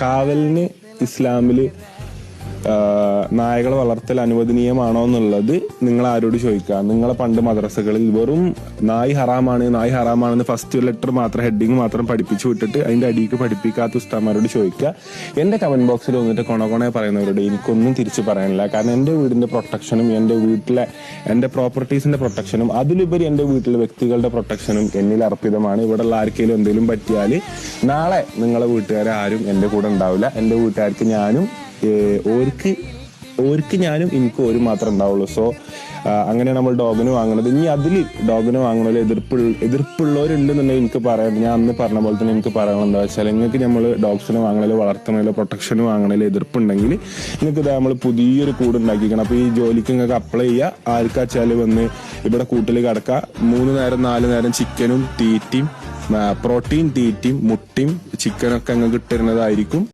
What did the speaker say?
കാവലിന് ഇസ്ലാമില് നായകളെ വളർത്തൽ അനുവദനീയമാണോ എന്നുള്ളത് നിങ്ങൾ ആരോട് ചോദിക്കുക. നിങ്ങളെ പണ്ട് മദ്രസകളിൽ വെറും നായ് ഹറാമാണെന്ന് ഫസ്റ്റ് ലെറ്റർ മാത്രം ഹെഡിങ് മാത്രം പഠിപ്പിച്ചു വിട്ടിട്ട് അതിന്റെ അടിക്ക് പഠിപ്പിക്കാത്ത ഉസ്താമാരോട് ചോദിക്കുക. എന്റെ കമന്റ് ബോക്സിൽ വന്നിട്ട് കൊണ പറയുന്നവരോട് എനിക്കൊന്നും തിരിച്ചു പറയാനില്ല. കാരണം എന്റെ വീടിന്റെ പ്രൊട്ടക്ഷനും എന്റെ വീട്ടിലെ എന്റെ പ്രോപ്പർട്ടീസിന്റെ പ്രൊട്ടക്ഷനും അതിലുപരി എന്റെ വീട്ടിലെ വ്യക്തികളുടെ പ്രൊട്ടക്ഷനും എന്നിൽ അർപ്പിതമാണ്. ഇവിടെ ഉള്ള ആർക്കെങ്കിലും എന്തെങ്കിലും പറ്റിയാൽ നാളെ നിങ്ങളെ വീട്ടുകാരെ ആരും എന്റെ കൂടെ ഉണ്ടാവില്ല. എന്റെ വീട്ടുകാർക്ക് ഞാനും ഓർക്ക് ഞാനും എനിക്ക് ഒരു മാത്രം ഉണ്ടാവുള്ളൂ. സോ അങ്ങനെ നമ്മൾ ഡോഗിന് വാങ്ങണത്. ഇനി അതിൽ ഡോഗിന് വാങ്ങണതിൽ എതിർപ്പുള്ളവരുണ്ടെന്നുണ്ടെങ്കിൽ എനിക്ക് പറയാം. ഞാൻ അന്ന് പറഞ്ഞ പോലെ തന്നെ എനിക്ക് പറയണം എന്താ വെച്ചാൽ, നിങ്ങൾക്ക് നമ്മൾ ഡോഗ്സിനെ വാങ്ങണതിലോ വളർത്തണതിലോ പ്രൊട്ടക്ഷന് വാങ്ങണതിലോ എതിർപ്പുണ്ടെങ്കിൽ നിങ്ങൾക്ക് നമ്മൾ പുതിയൊരു കൂട് ഉണ്ടാക്കിക്കണം. അപ്പോൾ ഈ ജോലിക്ക് നിങ്ങൾക്ക് അപ്ലൈ ചെയ്യുക. ആർക്കാച്ചാൽ വന്ന് ഇവിടെ കൂട്ടിൽ കിടക്കുക. 3 നേരം 4 നേരം ചിക്കനും തീറ്റയും പ്രോട്ടീൻ തീറ്റയും മുട്ടയും ചിക്കനൊക്കെ അങ്ങ് കിട്ടുന്നതായിരിക്കും.